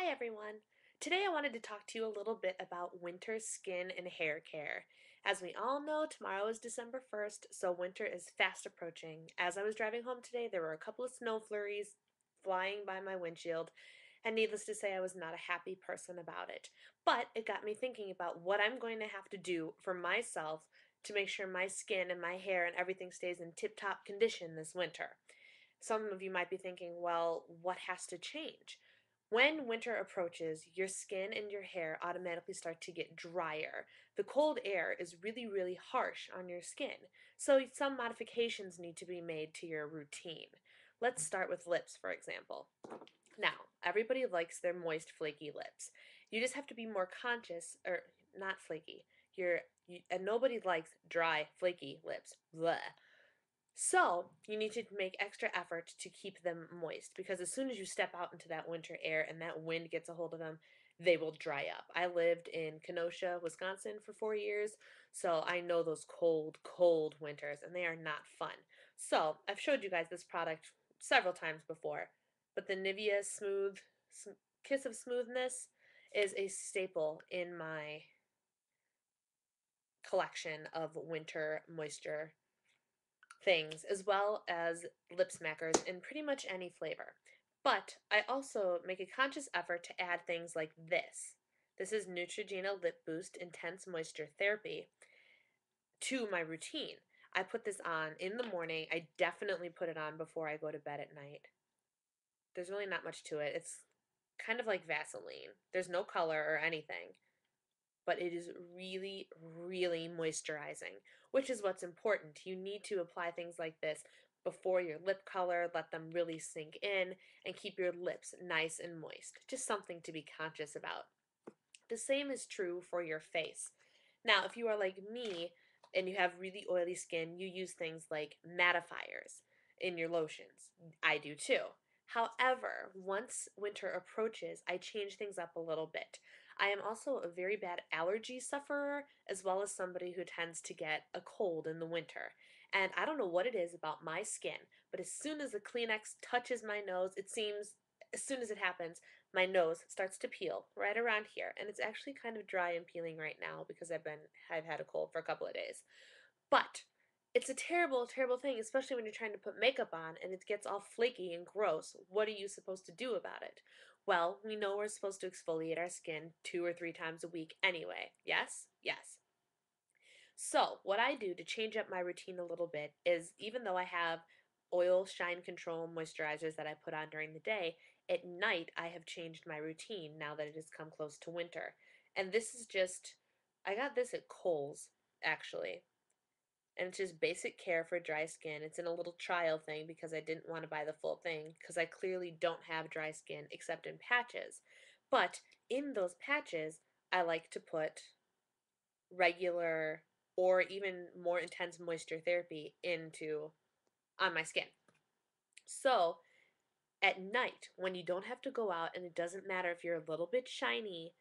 Hi everyone! Today I wanted to talk to you a little bit about winter skin and hair care. As we all know, tomorrow is December 1st, so winter is fast approaching. As I was driving home today, there were a couple of snow flurries flying by my windshield, and needless to say, I was not a happy person about it. But it got me thinking about what I'm going to have to do for myself to make sure my skin and my hair and everything stays in tip-top condition this winter. Some of you might be thinking, well, what has to change? When winter approaches, your skin and your hair automatically start to get drier. The cold air is really, really harsh on your skin, so some modifications need to be made to your routine. Let's start with lips, for example. Now, everybody likes their moist, flaky lips. You just have to be more conscious, or not flaky. And nobody likes dry, flaky lips. Bleh. So, you need to make extra effort to keep them moist because as soon as you step out into that winter air and that wind gets a hold of them, they will dry up. I lived in Kenosha, Wisconsin for 4 years, so I know those cold, cold winters and they are not fun. So, I've showed you guys this product several times before, but the Nivea Kiss of Smoothness is a staple in my collection of winter moisture things, as well as lip smackers in pretty much any flavor. But I also make a conscious effort to add things like this. This is Neutrogena Lip Boost Intense Moisture Therapy to my routine. I put this on in the morning. I definitely put it on before I go to bed at night. There's really not much to it. It's kind of like Vaseline. There's no color or anything, but it is really, really moisturizing, which is what's important. You need to apply things like this before your lip color, let them really sink in, and keep your lips nice and moist. Just something to be conscious about. The same is true for your face. Now, if you are like me and you have really oily skin, you use things like mattifiers in your lotions. I do too. However, once winter approaches, I change things up a little bit. I am also a very bad allergy sufferer, as well as somebody who tends to get a cold in the winter. And I don't know what it is about my skin, but as soon as the Kleenex touches my nose, it seems, as soon as it happens, my nose starts to peel right around here, and it's actually kind of dry and peeling right now because I've had a cold for a couple of days. But it's a terrible, terrible thing, especially when you're trying to put makeup on and it gets all flaky and gross. What are you supposed to do about it? Well, we know we're supposed to exfoliate our skin 2 or 3 times a week anyway. Yes? Yes. So, what I do to change up my routine a little bit is even though I have oil shine control moisturizers that I put on during the day, at night I have changed my routine now that it has come close to winter. And this is just, I got this at Kohls actually. And it's just basic care for dry skin. It's in a little trial thing because I didn't want to buy the full thing because I clearly don't have dry skin except in patches. But in those patches, I like to put regular or even more intense moisture therapy into on my skin. So at night, when you don't have to go out and it doesn't matter if you're a little bit shiny,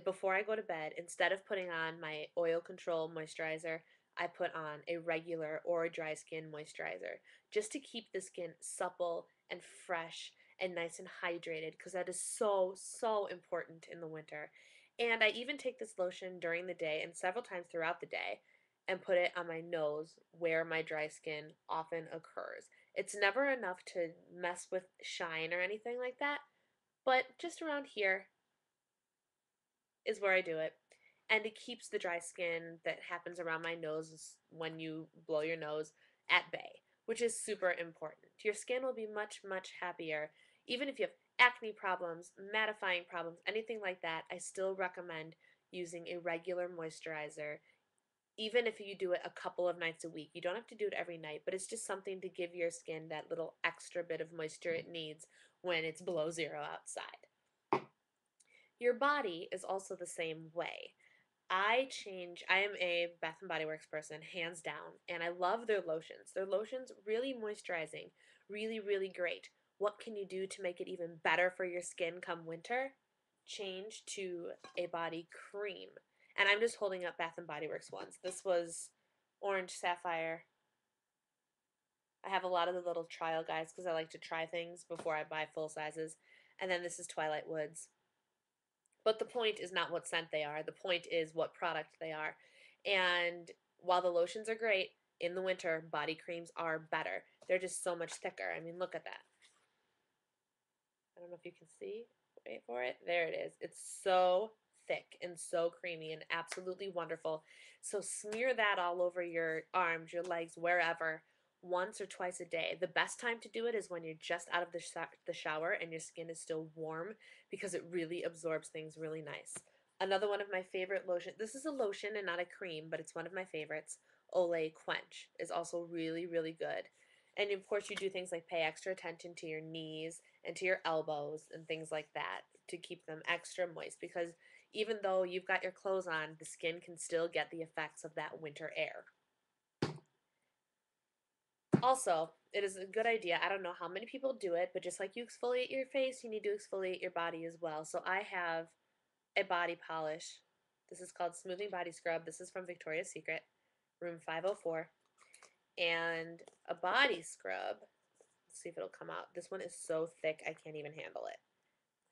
before I go to bed, instead of putting on my oil control moisturizer, I put on a regular or a dry skin moisturizer just to keep the skin supple and fresh and nice and hydrated because that is so, so important in the winter. And I even take this lotion during the day and several times throughout the day and put it on my nose where my dry skin often occurs. It's never enough to mess with shine or anything like that, but just around here is where I do it. And it keeps the dry skin that happens around my nose when you blow your nose at bay, which is super important. Your skin will be much, much happier. Even if you have acne problems, mattifying problems, anything like that, I still recommend using a regular moisturizer, even if you do it a couple of nights a week. You don't have to do it every night, but it's just something to give your skin that little extra bit of moisture it needs when it's below zero outside. Your body is also the same way. I am a Bath and Body Works person, hands down, and I love their lotions. Their lotions really moisturizing, really, really great. What can you do to make it even better for your skin come winter? Change to a body cream. And I'm just holding up Bath and Body Works ones. This was Orange Sapphire. I have a lot of the little trial guides because I like to try things before I buy full sizes. And then this is Twilight Woods. But the point is not what scent they are. The point is what product they are. And while the lotions are great, in the winter, body creams are better. They're just so much thicker. I mean, look at that. I don't know if you can see. Wait for it. There it is. It's so thick and so creamy and absolutely wonderful. So smear that all over your arms, your legs, wherever, once or twice a day. The best time to do it is when you're just out of the shower and your skin is still warm because it really absorbs things really nice. Another one of my favorite lotion, this is a lotion and not a cream, but it's one of my favorites. Olay Quench is also really, really good. And of course, you do things like pay extra attention to your knees and to your elbows and things like that to keep them extra moist because even though you've got your clothes on, the skin can still get the effects of that winter air. Also, it is a good idea. I don't know how many people do it, but just like you exfoliate your face, you need to exfoliate your body as well. So I have a body polish. This is called Smoothing Body Scrub. This is from Victoria's Secret, room 504. And a body scrub. Let's see if it'll come out. This one is so thick, I can't even handle it.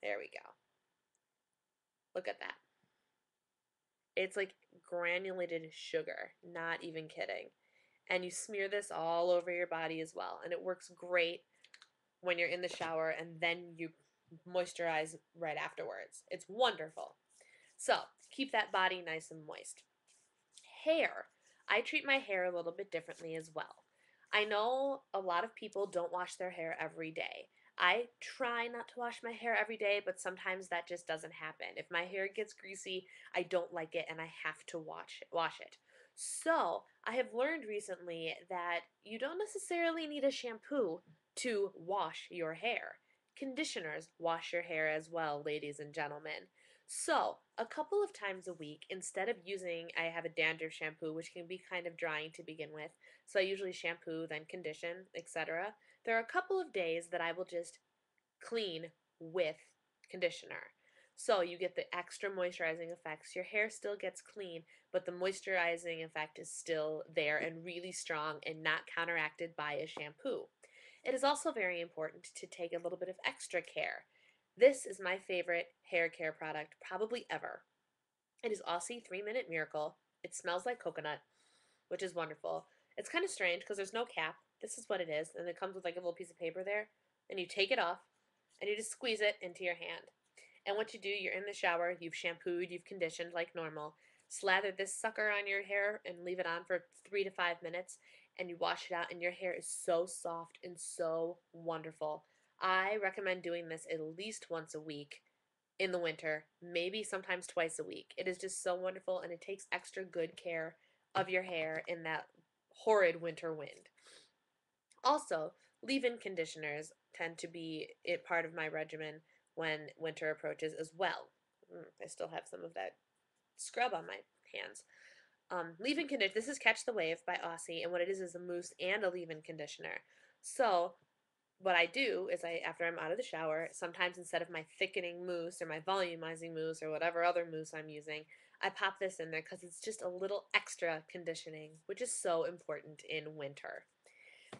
There we go. Look at that. It's like granulated sugar, not even kidding. And you smear this all over your body as well. And it works great when you're in the shower and then you moisturize right afterwards. It's wonderful. So keep that body nice and moist. Hair. I treat my hair a little bit differently as well. I know a lot of people don't wash their hair every day. I try not to wash my hair every day, but sometimes that just doesn't happen. If my hair gets greasy, I don't like it and I have to wash it. So, I have learned recently that you don't necessarily need a shampoo to wash your hair. Conditioners wash your hair as well, ladies and gentlemen. So, a couple of times a week, instead of using, I have a dandruff shampoo, which can be kind of drying to begin with. So, I usually shampoo, then condition, etc. There are a couple of days that I will just clean with conditioner. So, you get the extra moisturizing effects. Your hair still gets clean, but the moisturizing effect is still there and really strong and not counteracted by a shampoo. It is also very important to take a little bit of extra care. This is my favorite hair care product probably ever. It is Aussie 3-Minute Miracle. It smells like coconut, which is wonderful. It's kind of strange because there's no cap. This is what it is, and it comes with like a little piece of paper there. And you take it off, and you just squeeze it into your hand. And what you do, you're in the shower, you've shampooed, you've conditioned like normal. Slather this sucker on your hair and leave it on for 3 to 5 minutes, and you wash it out, and your hair is so soft and so wonderful. I recommend doing this at least once a week in the winter, maybe sometimes twice a week. It is just so wonderful, and it takes extra good care of your hair in that horrid winter wind. Also, leave-in conditioners tend to be part of my regimen when winter approaches as well. I still have some of that scrub on my hands. Leave-in conditioner. This is Catch the Wave by Aussie, and what it is a mousse and a leave-in conditioner. So what I do is after I'm out of the shower, sometimes instead of my thickening mousse or my volumizing mousse or whatever other mousse I'm using, I pop this in there because it's just a little extra conditioning, which is so important in winter.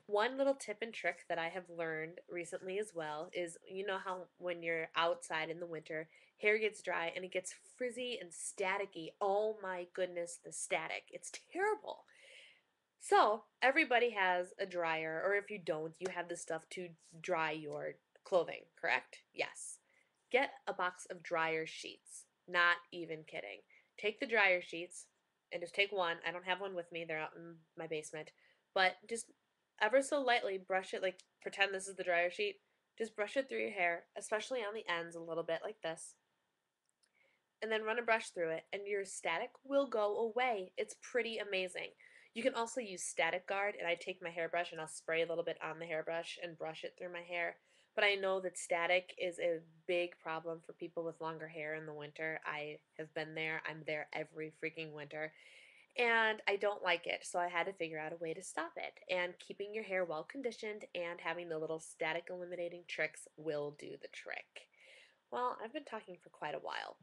One little tip and trick that I have learned recently as well is you know how when you're outside in the winter, hair gets dry and it gets frizzy and staticky. Oh my goodness, the static. It's terrible. So, everybody has a dryer, or if you don't, you have the stuff to dry your clothing, correct? Yes. Get a box of dryer sheets. Not even kidding. Take the dryer sheets and just take one. I don't have one with me, they're out in my basement. But just ever so lightly brush it, like pretend this is the dryer sheet. Just brush it through your hair, especially on the ends a little bit like this. And then run a brush through it, and your static will go away. It's pretty amazing. You can also use Static Guard, and I take my hairbrush and I'll spray a little bit on the hairbrush and brush it through my hair. But I know that static is a big problem for people with longer hair in the winter. I have been there. I'm there every freaking winter. And I don't like it, so I had to figure out a way to stop it. And keeping your hair well conditioned and having the little static eliminating tricks will do the trick. Well, I've been talking for quite a while.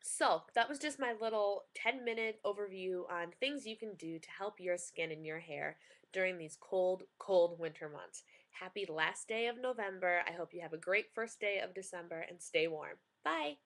So, that was just my little 10-minute overview on things you can do to help your skin and your hair during these cold, cold winter months. Happy last day of November. I hope you have a great first day of December and stay warm. Bye!